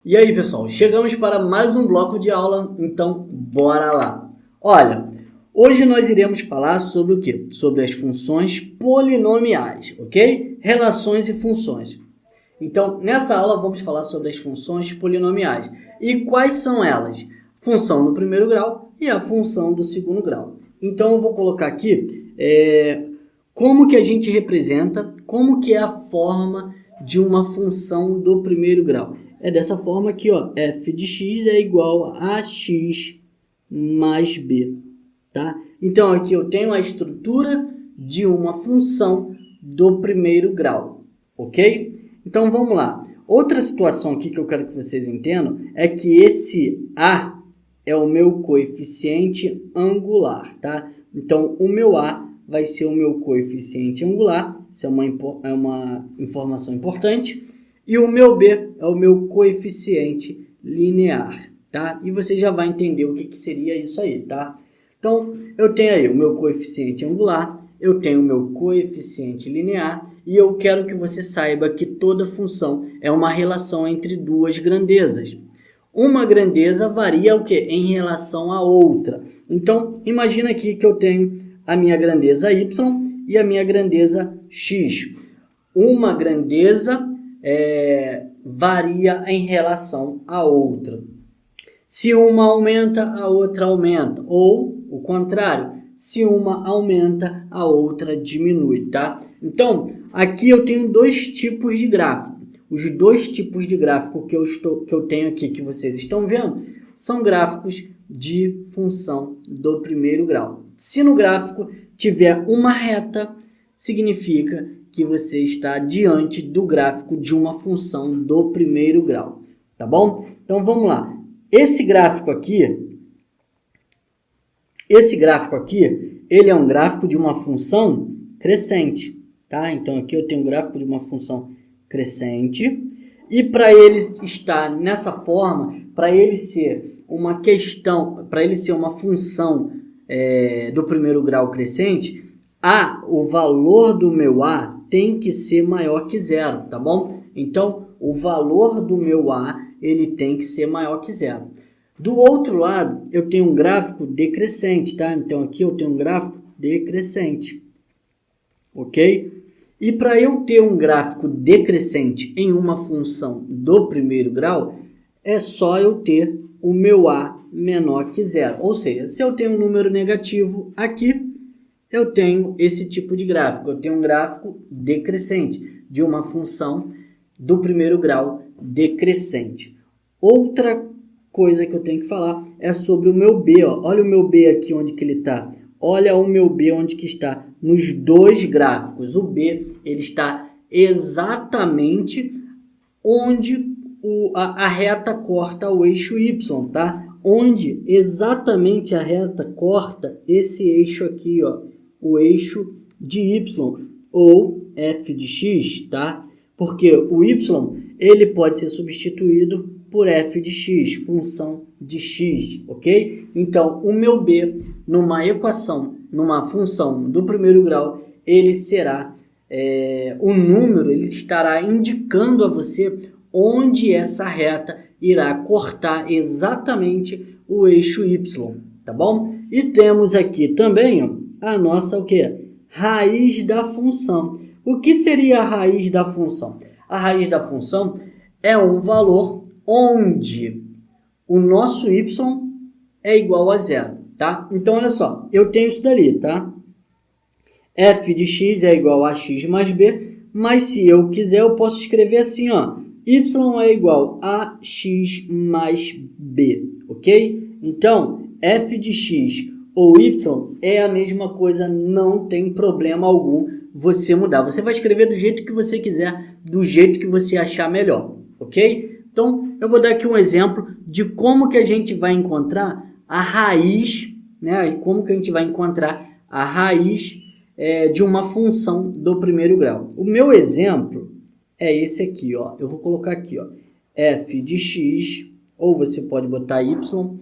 E aí, pessoal, chegamos para mais um bloco de aula, então bora lá. Olha, hoje nós iremos falar sobre o quê? Sobre as funções polinomiais, ok? Relações e funções. Então, nessa aula vamos falar sobre as funções polinomiais. E quais são elas? Função do primeiro grau e a função do segundo grau. Então, eu vou colocar aqui como que a gente representa, como que é a forma de uma função do primeiro grau. É dessa forma aqui, ó, f de x é igual a x mais b, tá? Então, aqui eu tenho a estrutura de uma função do primeiro grau, ok? Então, vamos lá. Outra situação aqui que eu quero que vocês entendam é que esse a é o meu coeficiente angular, tá? Então, o meu a vai ser o meu coeficiente angular, isso é uma informação importante. E o meu b é o meu coeficiente linear, tá? E você já vai entender o que seria isso aí, tá? Então, eu tenho aí o meu coeficiente angular, eu tenho o meu coeficiente linear, e eu quero que você saiba que toda função é uma relação entre duas grandezas. Uma grandeza varia o quê? Em relação à outra. Então, imagina aqui que eu tenho a minha grandeza y e a minha grandeza x. Uma grandeza varia em relação à outra. Se uma aumenta, a outra aumenta. Ou o contrário, se uma aumenta, a outra diminui, tá? Então, aqui eu tenho dois tipos de gráfico. Os dois tipos de gráfico que eu tenho aqui, que vocês estão vendo, são gráficos de função do primeiro grau. Se no gráfico tiver uma reta, significa que você está diante do gráfico de uma função do primeiro grau, tá bom? Então, vamos lá. Esse gráfico aqui, ele é um gráfico de uma função crescente, tá? Então, aqui eu tenho um gráfico de uma função crescente, e para ele estar nessa forma, para ele ser uma questão, para ele ser uma função do primeiro grau crescente, o valor do meu a tem que ser maior que zero, tá bom? Então, o valor do meu a, ele tem que ser maior que zero. Do outro lado, eu tenho um gráfico decrescente, tá? Então, aqui eu tenho um gráfico decrescente, ok? E para eu ter um gráfico decrescente em uma função do primeiro grau, é só eu ter o meu a menor que zero. Ou seja, se eu tenho um número negativo aqui, eu tenho esse tipo de gráfico. Eu tenho um gráfico decrescente de uma função do primeiro grau decrescente. Outra coisa que eu tenho que falar é sobre o meu b. Ó. Olha o meu b aqui onde que ele está. Olha o meu b onde que está. Nos dois gráficos. O b ele está exatamente onde a reta corta o eixo y, tá? Onde exatamente a reta corta esse eixo aqui, ó, o eixo de y, ou f de x, tá? Porque o y, ele pode ser substituído por f de x, função de x, ok? Então, o meu b, numa equação, numa função do primeiro grau, ele será, o número, ele estará indicando a você onde essa reta irá cortar exatamente o eixo y, tá bom? E temos aqui também, ó, a nossa o quê? Raiz da função. O que seria a raiz da função? A raiz da função é um valor onde o nosso y é igual a zero, tá? Então, olha só, eu tenho isso dali, tá? F de x é igual a x mais b, mas se eu quiser, eu posso escrever assim, ó, y é igual a x mais b, ok? Então, f de x ou y é a mesma coisa, não tem problema algum você mudar. Você vai escrever do jeito que você quiser, do jeito que você achar melhor, ok? Então, eu vou dar aqui um exemplo de como que a gente vai encontrar a raiz, né? E como que a gente vai encontrar a raiz de uma função do primeiro grau. O meu exemplo é esse aqui, ó. Eu vou colocar aqui, ó, f de x, ou você pode botar y,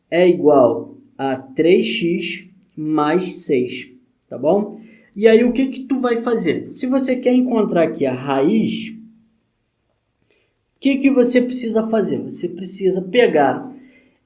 é igual a 3x mais 6, tá bom? E aí, o que que tu vai fazer? Se você quer encontrar aqui a raiz, que você precisa fazer? Você precisa pegar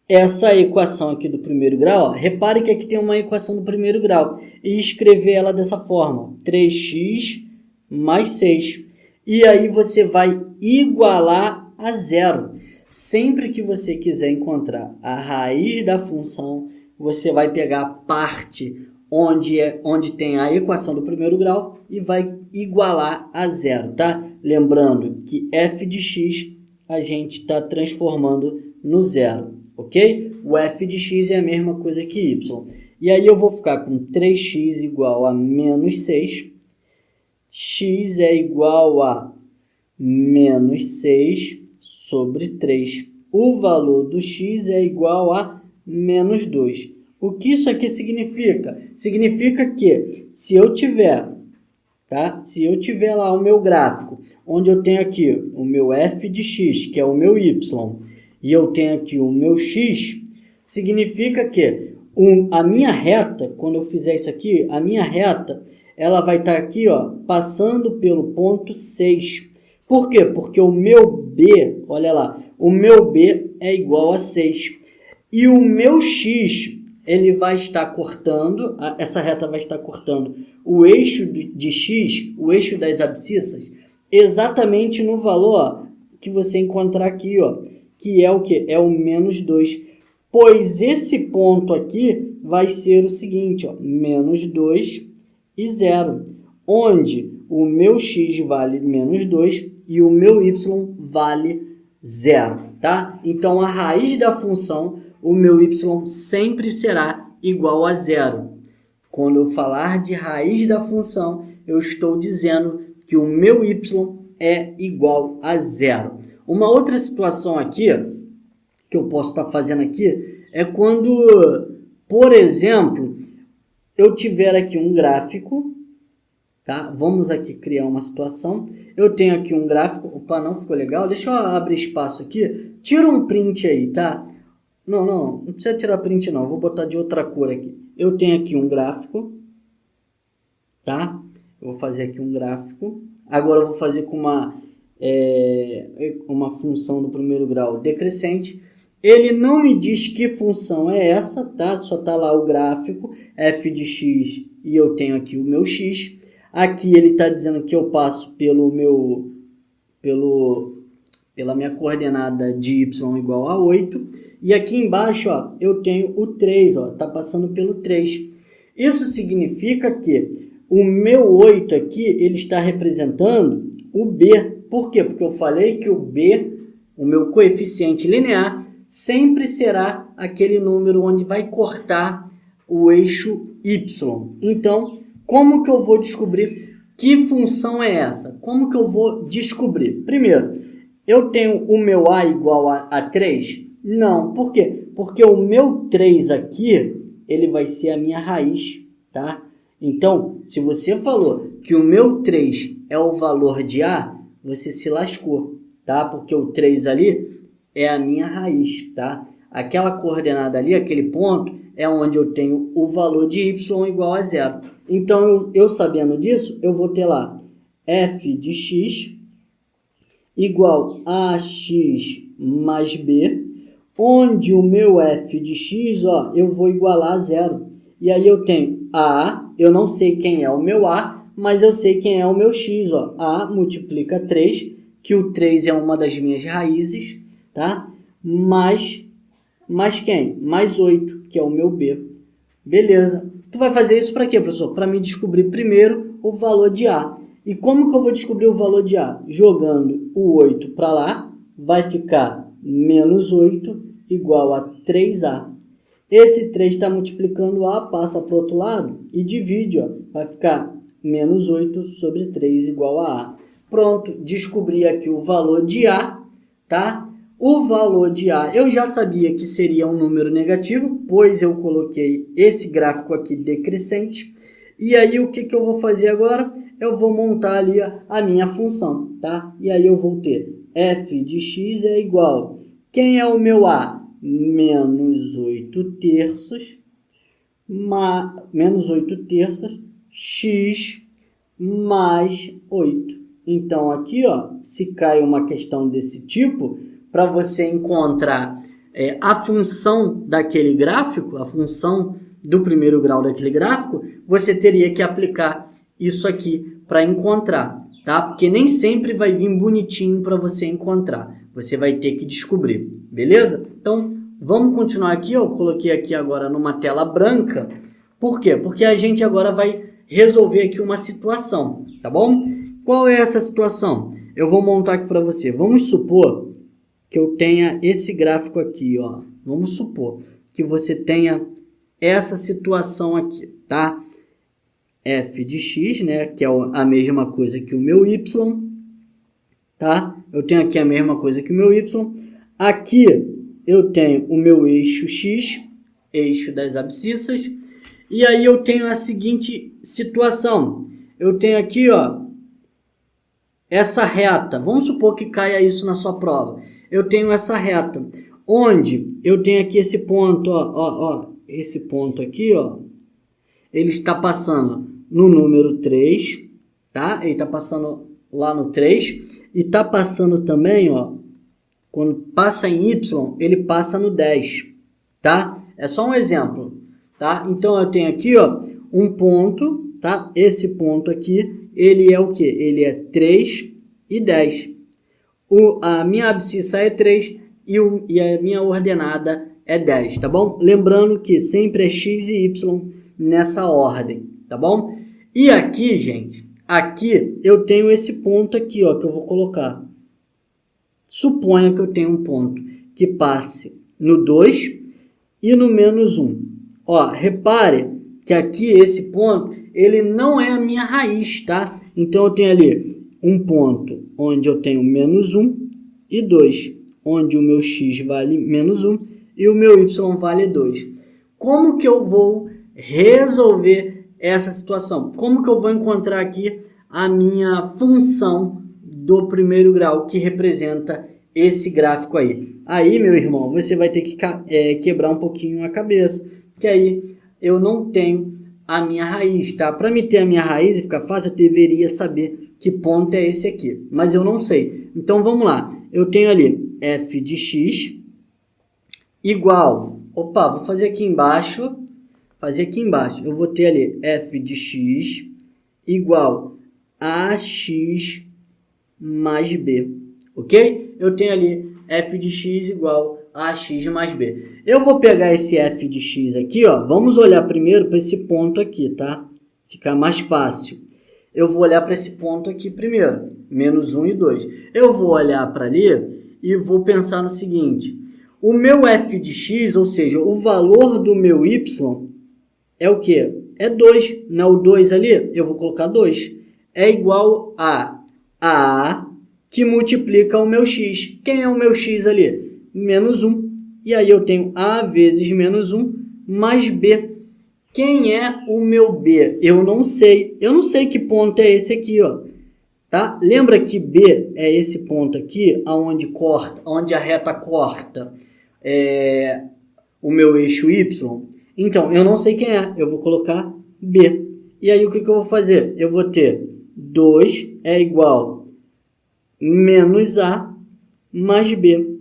essa equação aqui do primeiro grau, ó, repare que aqui tem uma equação do primeiro grau, e escrever ela dessa forma, 3x mais 6. E aí você vai igualar a zero. Sempre que você quiser encontrar a raiz da função, você vai pegar a parte onde tem a equação do primeiro grau e vai igualar a zero, tá? Lembrando que f de x a gente está transformando no zero, ok? O f de x é a mesma coisa que y. E aí eu vou ficar com 3x igual a menos 6. X é igual a menos 6 sobre 3. O valor do x é igual a menos 2. O que isso aqui significa? Significa que se eu tiver, tá? Se eu tiver lá o meu gráfico, onde eu tenho aqui o meu f de x, que é o meu y, e eu tenho aqui o meu x, significa que a minha reta, quando eu fizer isso aqui, a minha reta, ela vai estar aqui, ó, passando pelo ponto 6. Por quê? Porque o meu B, olha lá, o meu B é igual a 6. E o meu x, ele vai estar cortando, essa reta vai estar cortando o eixo de x, o eixo das abscissas, exatamente no valor, ó, que você encontrar aqui, ó, que é o que? É o menos 2. Pois esse ponto aqui vai ser o seguinte, ó, menos 2 e 0, onde o meu x vale menos 2 e o meu y vale 0, tá? Então, a raiz da função, o meu y sempre será igual a 0. Quando eu falar de raiz da função, eu estou dizendo que o meu y é igual a 0. Uma outra situação aqui, que eu posso estar fazendo aqui, é quando, por exemplo, eu tiver aqui um gráfico, tá? Vamos aqui criar uma situação. Eu tenho aqui um gráfico. Opa, não ficou legal. Deixa eu abrir espaço aqui. Tira um print aí, tá? Não precisa tirar print não. Vou botar de outra cor aqui. Eu tenho aqui um gráfico, tá? Eu vou fazer aqui um gráfico. Agora eu vou fazer com uma função do primeiro grau decrescente. Ele não me diz que função é essa, tá? Só tá lá o gráfico, f de x, e eu tenho aqui o meu x. Aqui ele está dizendo que eu passo pela minha coordenada de y igual a 8. E aqui embaixo, ó, eu tenho o 3, ó, tá passando pelo 3. Isso significa que o meu 8 aqui, ele está representando o b. Por quê? Porque eu falei que o b, o meu coeficiente linear, sempre será aquele número onde vai cortar o eixo y. Então, como que eu vou descobrir que função é essa? Como que eu vou descobrir? Primeiro, eu tenho o meu a igual a 3? Não. Por quê? Porque o meu 3 aqui, ele vai ser a minha raiz, tá? Então, se você falou que o meu 3 é o valor de a, você se lascou, tá? Porque o 3 ali é a minha raiz, tá? Aquela coordenada ali, aquele ponto, é onde eu tenho o valor de y igual a 0. Então, eu sabendo disso, eu vou ter lá f de x igual a x mais b, onde o meu f de x, ó, eu vou igualar a 0. E aí eu tenho a, eu não sei quem é o meu a, mas eu sei quem é o meu x, ó. A multiplica 3, que o 3 é uma das minhas raízes, tá? Mais quem? Mais 8, que é o meu b. Beleza. Tu vai fazer isso para quê, professor? Para me descobrir primeiro o valor de a. E como que eu vou descobrir o valor de a? Jogando o 8 para lá, vai ficar menos 8 igual a 3a. Esse 3 está multiplicando a, passa para o outro lado e divide, ó. Vai ficar menos 8 sobre 3 igual a a. Pronto, descobri aqui o valor de a, tá? O valor de a, eu já sabia que seria um número negativo, pois eu coloquei esse gráfico aqui decrescente. E aí, o que eu vou fazer agora? Eu vou montar ali a minha função, tá? E aí eu vou ter f de x é igual... Quem é o meu a? Menos 8 terços, menos 8 terços, x mais 8. Então, aqui, ó, se cai uma questão desse tipo, para você encontrar a função daquele gráfico, a função do primeiro grau daquele gráfico, você teria que aplicar isso aqui para encontrar, tá? Porque nem sempre vai vir bonitinho para você encontrar. Você vai ter que descobrir, beleza? Então, vamos continuar aqui. Eu coloquei aqui agora numa tela branca. Por quê? Porque a gente agora vai resolver aqui uma situação, tá bom? Qual é essa situação? Eu vou montar aqui para você. Vamos supor que eu tenha esse gráfico aqui, ó. Vamos supor que você tenha essa situação aqui, tá? F de x, né, que é a mesma coisa que o meu y, tá? Eu tenho aqui a mesma coisa que o meu y. Aqui eu tenho o meu eixo x, eixo das abscissas. E aí eu tenho a seguinte situação. Eu tenho aqui, ó, essa reta. Vamos supor que caia isso na sua prova. Eu tenho essa reta, onde eu tenho aqui esse ponto, ó, esse ponto aqui, ó, ele está passando no número 3, tá? Ele está passando lá no 3, e está passando também, ó, quando passa em Y, ele passa no 10, tá? É só um exemplo, tá? Então, eu tenho aqui, ó, um ponto, tá? Esse ponto aqui, ele é o quê? Ele é 3 e 10. A minha abscissa é 3 e a minha ordenada é 10, tá bom? Lembrando que sempre é x e y nessa ordem, tá bom? E aqui, gente, aqui eu tenho esse ponto aqui, ó, que eu vou colocar. Suponha que eu tenho um ponto que passe no 2 e no menos 1. Ó, repare que aqui esse ponto, ele não é a minha raiz, tá? Então eu tenho ali um ponto onde eu tenho menos 1 e 2, onde o meu x vale menos 1 e o meu y vale 2. Como que eu vou resolver essa situação? Como que eu vou encontrar aqui a minha função do primeiro grau que representa esse gráfico aí? Aí, meu irmão, você vai ter que quebrar um pouquinho a cabeça, que aí eu não tenho a minha raiz, tá? Para me ter a minha raiz e ficar fácil, eu deveria saber que ponto é esse aqui, mas eu não sei. Então, vamos lá. Eu tenho ali f de x igual... Opa, vou fazer aqui embaixo. Eu vou ter ali f de x igual a x mais b, ok? Eu tenho ali f de x igual a x mais b. Eu vou pegar esse f de x aqui, ó. Vamos olhar primeiro para esse ponto aqui, tá? Ficar mais fácil. Eu vou olhar para esse ponto aqui primeiro, menos 1 e 2. Eu vou olhar para ali e vou pensar no seguinte. O meu f de x, ou seja, o valor do meu y, é o quê? É 2. Não é o 2 ali? Eu vou colocar 2. É igual a que multiplica o meu x. Quem é o meu x ali? Menos 1. E aí eu tenho a vezes menos 1 mais b. Quem é o meu b? Eu não sei. Eu não sei que ponto é esse aqui, ó. Tá? Lembra que b é esse ponto aqui, onde a reta corta o meu eixo y? Então, eu não sei quem é. Eu vou colocar b. E aí, o que eu vou fazer? Eu vou ter 2 é igual menos a mais b.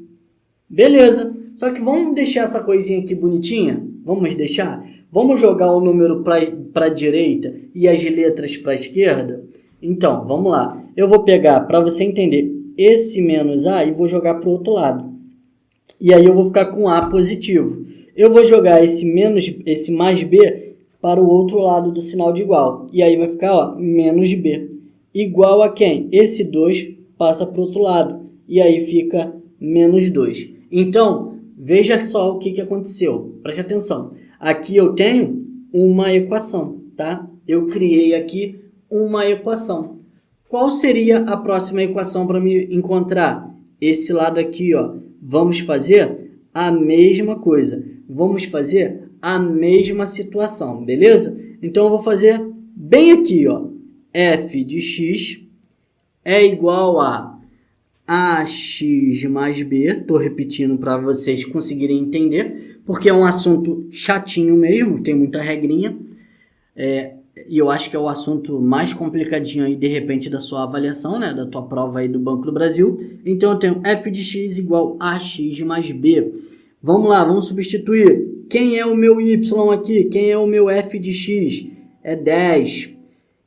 Beleza. Só que vamos deixar essa coisinha aqui bonitinha? Vamos deixar? Vamos jogar o número para a direita e as letras para a esquerda? Então, vamos lá. Eu vou pegar, para você entender, esse menos a e vou jogar para o outro lado. E aí eu vou ficar com a positivo. Eu vou jogar esse mais b para o outro lado do sinal de igual. E aí vai ficar, ó, menos b. Igual a quem? Esse 2 passa para o outro lado. E aí fica menos 2. Então, veja só o que aconteceu. Preste atenção. Aqui eu tenho uma equação, tá? Eu criei aqui uma equação. Qual seria a próxima equação para me encontrar? Esse lado aqui, ó. Vamos fazer a mesma coisa. Vamos fazer a mesma situação, beleza? Então, eu vou fazer bem aqui, ó. F de x é igual a ax mais b. Estou repetindo para vocês conseguirem entender, porque é um assunto chatinho mesmo, tem muita regrinha. e eu acho que é o assunto mais complicadinho aí, de repente, da sua avaliação, né, da tua prova aí do Banco do Brasil. Então, eu tenho f de x igual a x mais b. Vamos lá, vamos substituir. Quem é o meu y aqui? Quem é o meu f de x? É 10.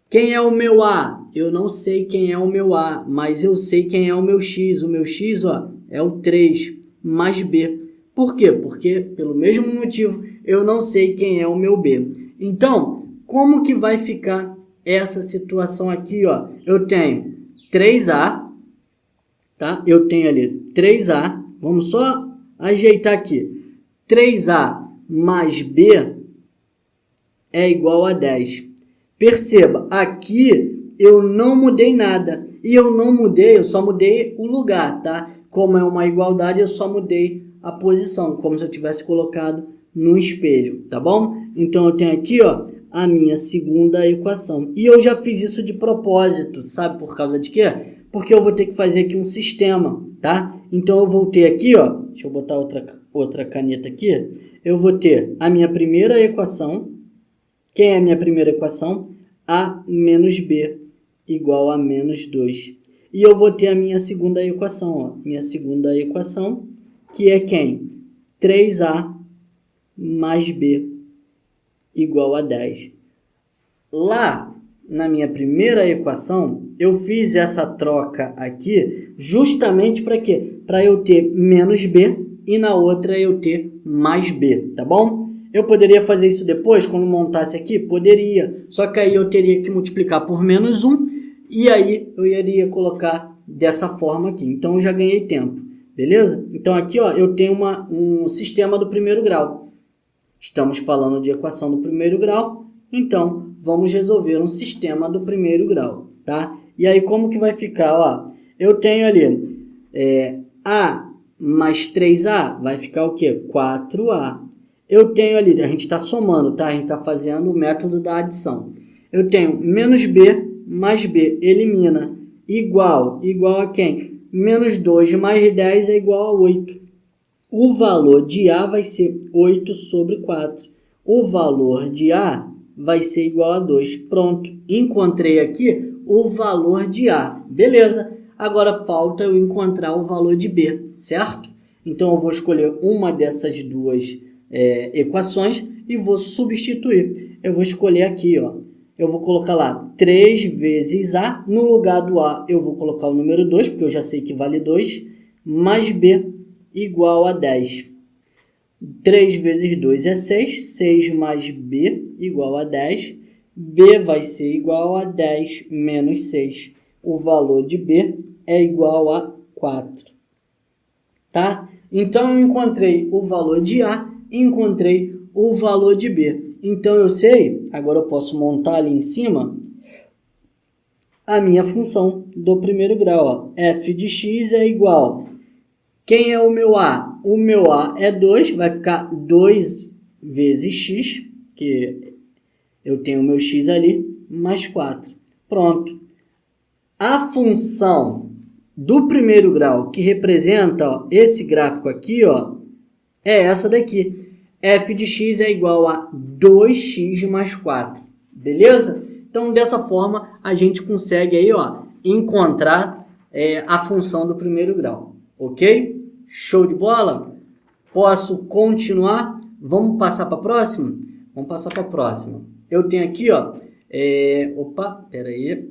Quem é o meu a? Eu não sei quem é o meu a, mas eu sei quem é o meu x. O meu x, ó, é o 3 mais b. Por quê? Porque, pelo mesmo motivo, eu não sei quem é o meu b. Então, como que vai ficar essa situação aqui, ó? Eu tenho 3a, tá? Eu tenho ali 3a. Vamos só ajeitar aqui. 3a mais b é igual a 10. Perceba, aqui eu não mudei nada. E eu não mudei, eu só mudei o lugar, tá? Como é uma igualdade, eu só mudei a posição, como se eu tivesse colocado no espelho, tá bom? Então, eu tenho aqui, ó, a minha segunda equação. E eu já fiz isso de propósito, sabe por causa de quê? Porque eu vou ter que fazer aqui um sistema, tá? Então, eu vou ter aqui, ó, deixa eu botar outra caneta aqui. Eu vou ter a minha primeira equação. Quem é a minha primeira equação? A menos b igual a menos 2. E eu vou ter a minha segunda equação, ó. Minha segunda equação, que é quem? 3a mais b igual a 10. Lá, na minha primeira equação, eu fiz essa troca aqui justamente para quê? Para eu ter menos b e na outra eu ter mais b, tá bom? Eu poderia fazer isso depois, quando montasse aqui? Poderia, só que aí eu teria que multiplicar por menos 1 e aí eu iria colocar dessa forma aqui. Então, eu já ganhei tempo, beleza? Então, aqui ó, eu tenho um sistema do primeiro grau. Estamos falando de equação do primeiro grau, então vamos resolver um sistema do primeiro grau, tá? E aí como que vai ficar? Ó, eu tenho ali a mais 3a, vai ficar o quê? 4a. Eu tenho ali, a gente está somando, tá? A gente está fazendo o método da adição. Eu tenho menos b mais b, elimina, igual a quem? Menos 2 mais 10 é igual a 8. O valor de A vai ser 8 sobre 4. O valor de A vai ser igual a 2. Pronto. Encontrei aqui o valor de A. Beleza. Agora falta eu encontrar o valor de B, certo? Então, eu vou escolher uma dessas duas equações e vou substituir. Eu vou escolher aqui, ó. Eu vou colocar lá 3 vezes A. No lugar do A, eu vou colocar o número 2, porque eu já sei que vale 2, mais B igual a 10. 3 vezes 2 é 6. 6 mais B igual a 10. B vai ser igual a 10 menos 6. O valor de B é igual a 4. Tá? Então, eu encontrei o valor de A e encontrei o valor de B. Então, eu sei, agora eu posso montar ali em cima a minha função do primeiro grau. Ó. F de x é igual. Quem é o meu A? O meu A é 2, vai ficar 2 vezes x, que eu tenho o meu x ali, mais 4. Pronto. A função do primeiro grau, que representa ó, esse gráfico aqui, ó, é essa daqui. F de x é igual a 2x mais 4. Beleza? Então, dessa forma, a gente consegue aí, ó, encontrar a função do primeiro grau. Ok? Show de bola? Posso continuar? Vamos passar para a próxima? Vamos passar para a próxima. Eu tenho aqui, ó... Opa, pera aí.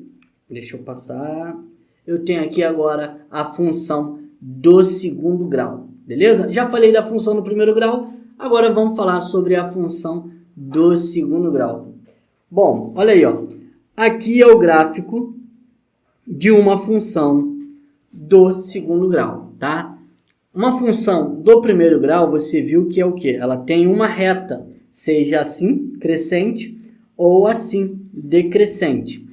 Deixa eu passar. Eu tenho aqui agora a função do segundo grau. Beleza? Já falei da função do primeiro grau. Agora vamos falar sobre a função do segundo grau. Bom, olha aí, ó. Aqui é o gráfico de uma função do segundo grau, tá? Uma função do primeiro grau, você viu que é o quê? Ela tem uma reta, seja assim, crescente, ou assim, decrescente.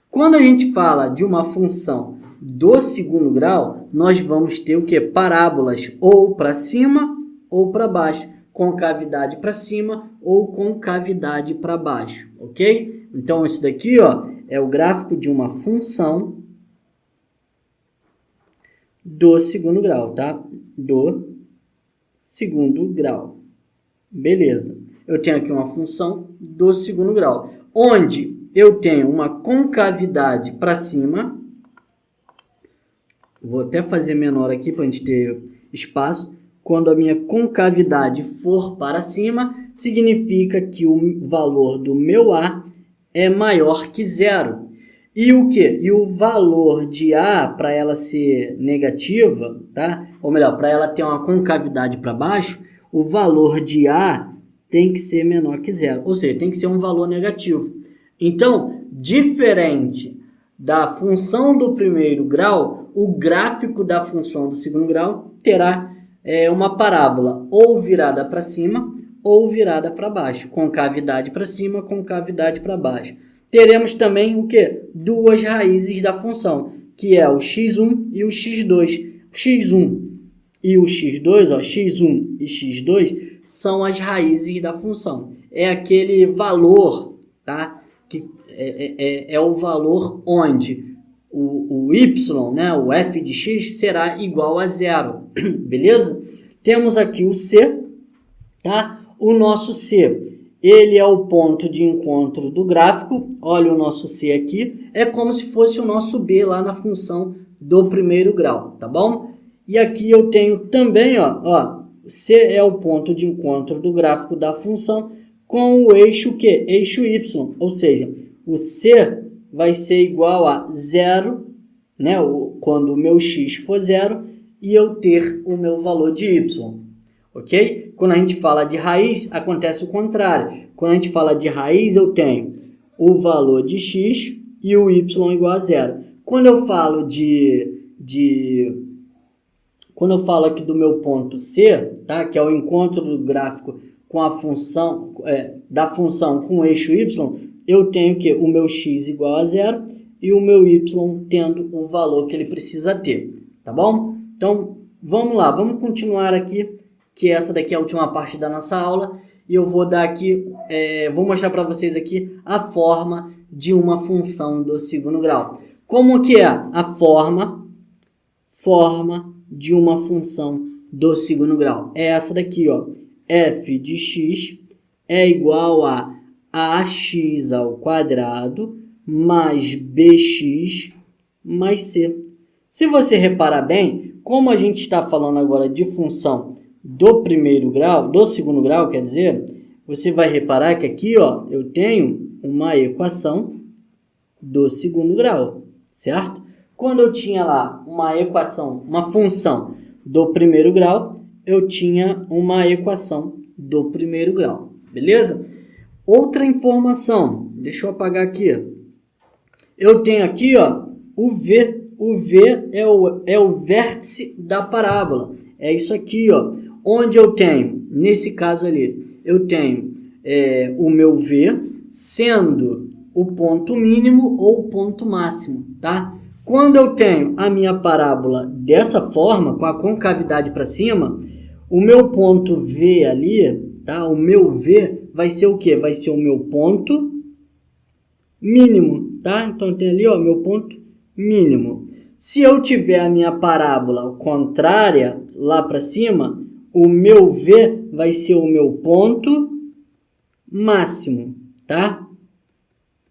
Quando a gente fala de uma função do segundo grau, nós vamos ter o quê? Parábolas, ou para cima ou para baixo. Concavidade para cima ou concavidade para baixo, ok? Então, isso daqui ó, é o gráfico de uma função do segundo grau, tá? Do segundo grau. Beleza. Eu tenho aqui uma função do segundo grau. onde eu tenho uma concavidade para cima. Vou até fazer menor aqui para a gente ter espaço. Quando a minha concavidade for para cima, significa que o valor do meu A é maior que zero. E o quê? E o valor de A, para ela ser negativa, tá? Ou melhor, para ela ter uma concavidade para baixo, o valor de A tem que ser menor que zero. Ou seja, tem que ser um valor negativo. Então, diferente da função do primeiro grau, o gráfico da função do segundo grau terá uma parábola ou virada para cima ou virada para baixo. Concavidade para cima, concavidade para baixo. Teremos também o quê? Duas raízes da função, que é o x1 e o x2. O x1 e o x2, ó, x1 e x2, são as raízes da função. É aquele valor, tá? Que é o valor onde o y, né, o f de x, será igual a zero. Beleza? Temos aqui o C, tá? O nosso C, ele é o ponto de encontro do gráfico. Olha o nosso C aqui. É como se fosse o nosso B lá na função do primeiro grau, tá bom? E aqui eu tenho também, ó, C é o ponto de encontro do gráfico da função com o eixo que? Eixo y. Ou seja, o C vai ser igual a zero, né? Quando o meu x for zero e eu ter o meu valor de y. Ok? Quando a gente fala de raiz, acontece o contrário. Quando a gente fala de raiz, eu tenho o valor de x e o y igual a zero. Quando eu falo quando eu falo aqui do meu ponto C, tá? Que é o encontro do gráfico com a função, da função com o eixo y, eu tenho que o meu x igual a zero e o meu y tendo o valor que ele precisa ter, tá bom? Então, vamos lá, vamos continuar aqui, que essa daqui é a última parte da nossa aula, e eu vou dar aqui, vou mostrar para vocês aqui a forma de uma função do segundo grau. Como que é a forma de uma função do segundo grau? É essa daqui, ó. F de x é igual a ax ao quadrado mais bx mais c. Se você reparar bem, como a gente está falando agora de função do primeiro grau, do segundo grau, quer dizer, você vai reparar que aqui, ó, eu tenho uma equação do segundo grau, certo? Quando eu tinha lá uma equação, uma função do primeiro grau, eu tinha uma equação do primeiro grau, beleza? Outra informação, deixa eu apagar aqui. Eu tenho aqui, ó, o V. O V é o vértice da parábola. É isso aqui, ó. Onde eu tenho, nesse caso ali, eu tenho o meu V sendo o ponto mínimo ou o ponto máximo, tá? Quando eu tenho a minha parábola dessa forma, com a concavidade para cima, o meu ponto V ali, tá? O meu V vai ser o quê? Vai ser o meu ponto mínimo, tá? Então, tem ali, ó, meu ponto mínimo. Se eu tiver a minha parábola contrária lá para cima, o meu V vai ser o meu ponto máximo, tá?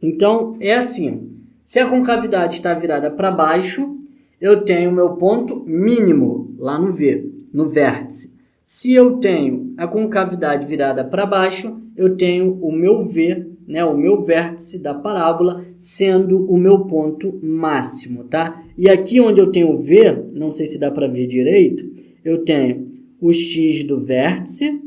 Então, é assim. Se a concavidade está virada para baixo, eu tenho o meu ponto mínimo lá no V, no vértice. Se eu tenho a concavidade virada para baixo, eu tenho o meu V, né, o meu vértice da parábola, sendo o meu ponto máximo, tá? E aqui onde eu tenho o V, não sei se dá para ver direito, eu tenho o x do vértice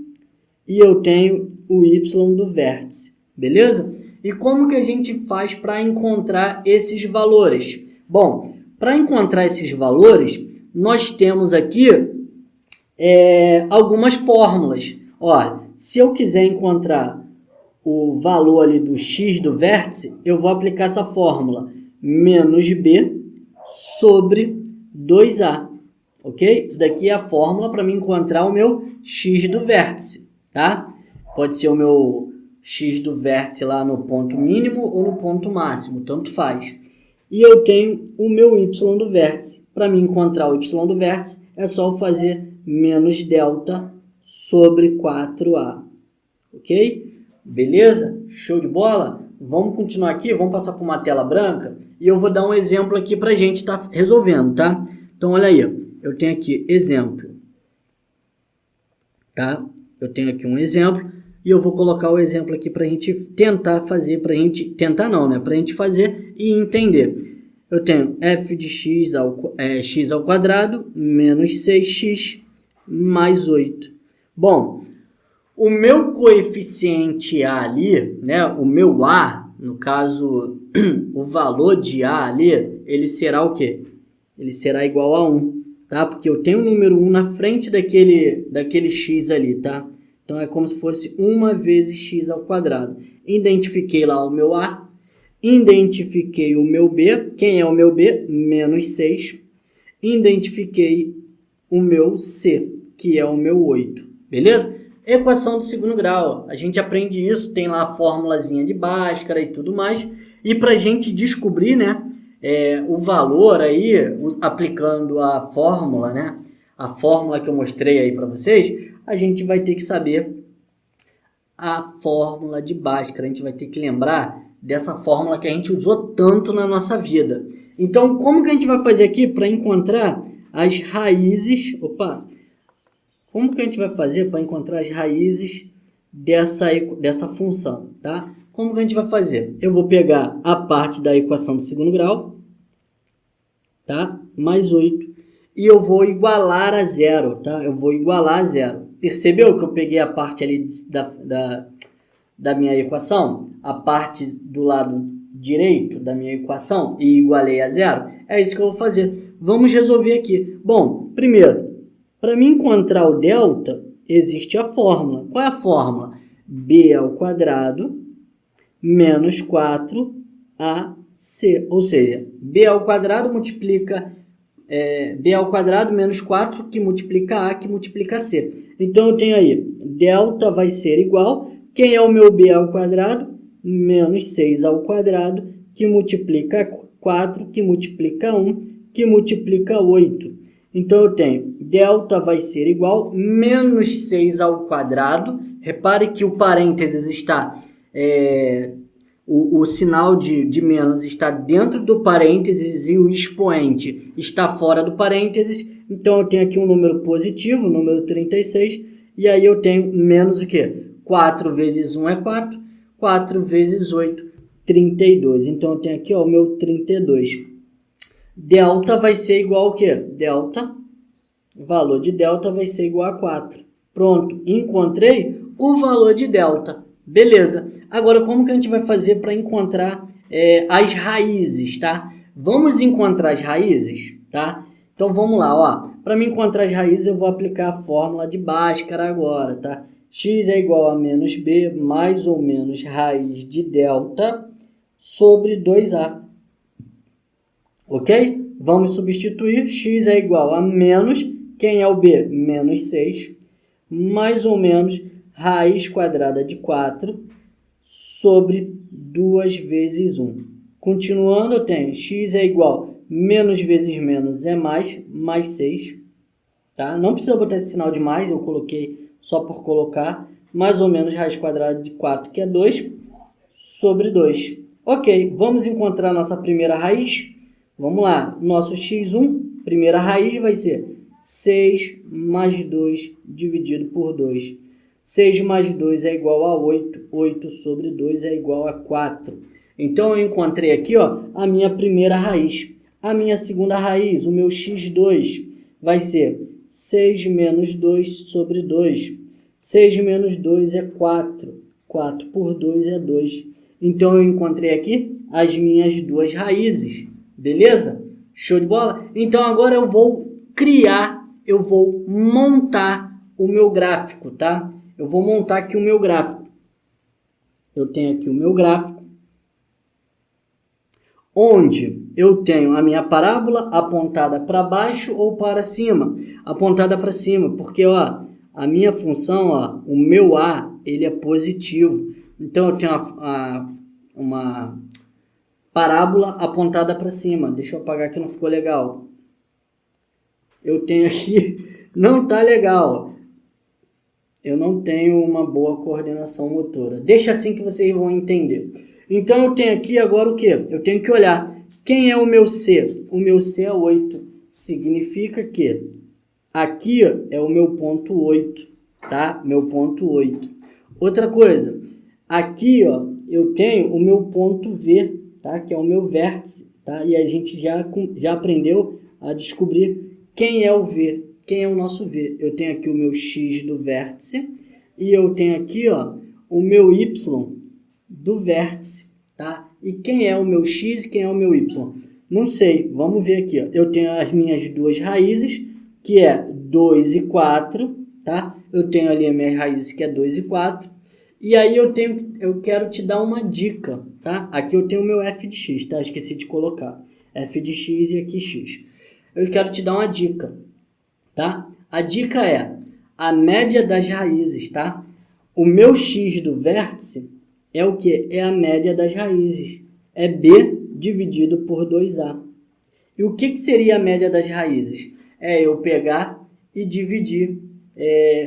e eu tenho o y do vértice, beleza? E como que a gente faz para encontrar esses valores? Bom, para encontrar esses valores, nós temos aqui algumas fórmulas. Olha, se eu quiser encontrar o valor ali do x do vértice, eu vou aplicar essa fórmula. Menos b sobre 2a. Ok? Isso daqui é a fórmula para me encontrar o meu x do vértice, tá? Pode ser o meu x do vértice lá no ponto mínimo ou no ponto máximo, tanto faz. E eu tenho o meu y do vértice. Para me encontrar o y do vértice, é só eu fazer menos delta sobre 4a. Ok? Beleza? Show de bola? vamos continuar aqui, vamos passar por uma tela branca e eu vou dar um exemplo aqui para a gente estar resolvendo, tá? Então, olha aí, eu tenho aqui exemplo, tá? Eu tenho aqui um exemplo e eu vou colocar o exemplo aqui para a gente tentar fazer, para a gente, tentar não, né? Para a gente fazer e entender. Eu tenho f de x ao quadrado menos 6x mais 8. Bom, o meu coeficiente A ali, né, o meu A, no caso, o valor de A ali, ele será o quê? Ele será igual a 1, tá? Porque eu tenho o número 1 na frente daquele x ali, tá? Então, é como se fosse 1 vezes x ao quadrado. Identifiquei lá o meu A, identifiquei o meu B. Quem é o meu B? Menos 6. Identifiquei o meu C, que é o meu 8. Beleza? Equação do segundo grau. A gente aprende isso, tem lá a formulazinha de Bhaskara e tudo mais. E para a gente descobrir, né, o valor aí, aplicando a fórmula, né, a fórmula que eu mostrei aí para vocês, a gente vai ter que saber a fórmula de Bhaskara. A gente vai ter que lembrar dessa fórmula que a gente usou tanto na nossa vida. Então, como que a gente vai fazer aqui para encontrar as raízes... Como que a gente vai fazer para encontrar as raízes dessa função, tá? Como que a gente vai fazer? Eu vou pegar a parte da equação do segundo grau, tá? Mais 8. E eu vou igualar a zero, tá? Eu vou igualar a zero. Percebeu que eu peguei a parte ali da minha equação? A parte do lado direito da minha equação e igualei a zero? É isso que eu vou fazer. Vamos resolver aqui. Bom, primeiro... Para mim encontrar o delta, existe a fórmula. Qual é a fórmula? B ao quadrado menos 4AC. Ou seja, B ao quadrado multiplica B ao quadrado menos 4, que multiplica A, que multiplica C. Então, eu tenho aí, delta vai ser igual. Quem é o meu B ao quadrado? Menos 6 ao quadrado, que multiplica 4, que multiplica 1, que multiplica 8. Então, eu tenho delta vai ser igual menos 6 ao quadrado. Repare que o parênteses está... o sinal de menos está dentro do parênteses e o expoente está fora do parênteses. Então, eu tenho aqui um número positivo, número 36. E aí, eu tenho menos o quê? 4 vezes 1 é 4. 4 vezes 8, 32. Então, eu tenho aqui o meu 32. Delta vai ser igual ao quê? O valor de delta vai ser igual a 4. Pronto, encontrei o valor de delta. Beleza. Agora, como que a gente vai fazer para encontrar as raízes, tá? Vamos encontrar as raízes, tá? Então, vamos lá, ó. Para me encontrar as raízes, eu vou aplicar a fórmula de Bhaskara agora, tá? X é igual a menos B mais ou menos raiz de delta sobre 2A. Ok? Vamos substituir. X é igual a menos, quem é o B? Menos 6, mais ou menos raiz quadrada de 4 sobre 2 vezes 1. Continuando, eu tenho x é igual menos vezes menos é mais 6. Tá? Não precisa botar esse sinal de mais, eu coloquei só por colocar. Mais ou menos raiz quadrada de 4, que é 2, sobre 2. Ok, vamos encontrar nossa primeira raiz. Vamos lá, nosso x1, primeira raiz vai ser 6 mais 2 dividido por 2. 6 mais 2 é igual a 8, 8 sobre 2 é igual a 4. Então, eu encontrei aqui a minha primeira raiz. A minha segunda raiz, o meu x2, vai ser 6 menos 2 sobre 2. 6 menos 2 é 4. 4 por 2 é 2. Então, eu encontrei aqui as minhas duas raízes. Beleza? Show de bola? Então, agora eu vou montar o meu gráfico, tá? Eu vou montar aqui o meu gráfico. Eu tenho aqui o meu gráfico, onde eu tenho a minha parábola apontada para baixo ou para cima. Apontada para cima, porque a minha função, o meu A, ele é positivo. Então, eu tenho uma parábola apontada para cima. Deixa eu apagar que não ficou legal. Eu tenho aqui... Não está legal. Eu não tenho uma boa coordenação motora. Deixa assim que vocês vão entender. Então eu tenho aqui agora o quê? Eu tenho que olhar quem é o meu C. O meu C é 8. Significa que aqui é o meu ponto 8, tá? Meu ponto 8. Outra coisa, aqui ó, eu tenho o meu ponto V, tá? Que é o meu vértice, tá? E a gente já aprendeu a descobrir quem é o V, quem é o nosso V. Eu tenho aqui o meu X do vértice e eu tenho aqui ó, o meu Y do vértice, tá? E quem é o meu X e quem é o meu Y? Não sei, vamos ver aqui, ó. Eu tenho as minhas duas raízes, que é 2 e 4, tá? Eu tenho ali as minhas raízes, que é 2 e 4. E aí eu quero te dar uma dica, tá? Aqui eu tenho o meu f de x, tá? Esqueci de colocar. F de x e aqui x. Eu quero te dar uma dica, tá? A dica é a média das raízes, tá? O meu x do vértice é o que? É a média das raízes. É b dividido por 2a. E o que seria a média das raízes? É eu pegar e dividir,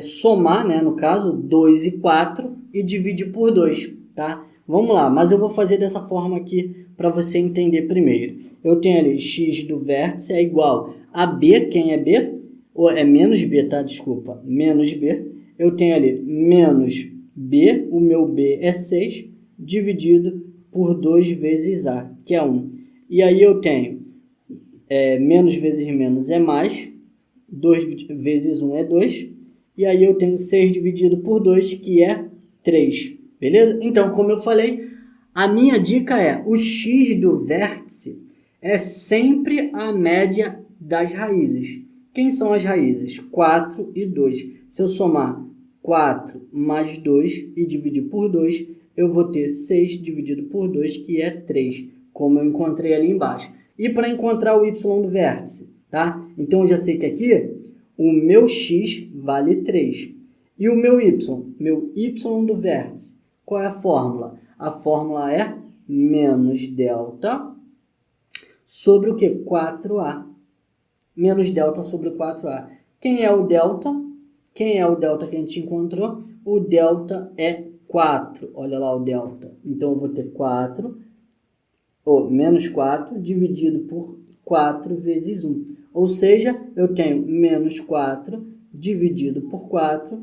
somar, né, no caso, 2 e 4 e dividir por 2, tá? Vamos lá, mas eu vou fazer dessa forma aqui para você entender primeiro. Eu tenho ali x do vértice é igual a b, quem é b? Ou é menos b, tá? Desculpa, menos b. Eu tenho ali menos b, o meu b é 6, dividido por 2 vezes a, que é 1. E aí eu tenho menos vezes menos é mais, 2 vezes 1 é 2, e aí eu tenho 6 dividido por 2, que é 3, beleza? Então, como eu falei, a minha dica é, o x do vértice é sempre a média das raízes. Quem são as raízes? 4 e 2. Se eu somar 4 mais 2 e dividir por 2, eu vou ter 6 dividido por 2, que é 3, como eu encontrei ali embaixo. E para encontrar o y do vértice, tá? Então eu já sei que aqui o meu x vale 3. E o meu y do vértice, qual é a fórmula? A fórmula é menos delta sobre o que? 4a. Menos delta sobre 4a. Quem é o delta? Quem é o delta que a gente encontrou? O delta é 4. Olha lá o delta. Então eu vou ter 4, ou menos 4, dividido por 4 vezes 1. Ou seja, eu tenho menos 4 dividido por 4,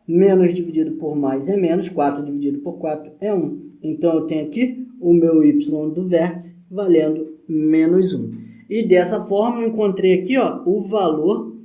menos dividido por mais é menos, 4 dividido por 4 é 1. Então eu tenho aqui o meu y do vértice valendo menos 1. E dessa forma eu encontrei aqui ó, o valor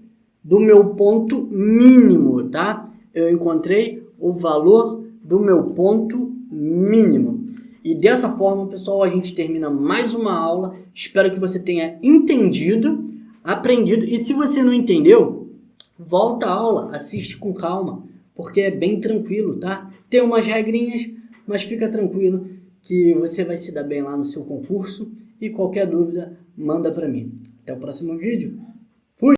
do meu ponto mínimo, tá? Eu encontrei o valor do meu ponto mínimo. E dessa forma, pessoal, a gente termina mais uma aula. Espero que você tenha entendido, aprendido. E se você não entendeu, volta à aula, assiste com calma, porque é bem tranquilo, tá? Tem umas regrinhas, mas fica tranquilo que você vai se dar bem lá no seu concurso. E qualquer dúvida, manda para mim. Até o próximo vídeo. Fui!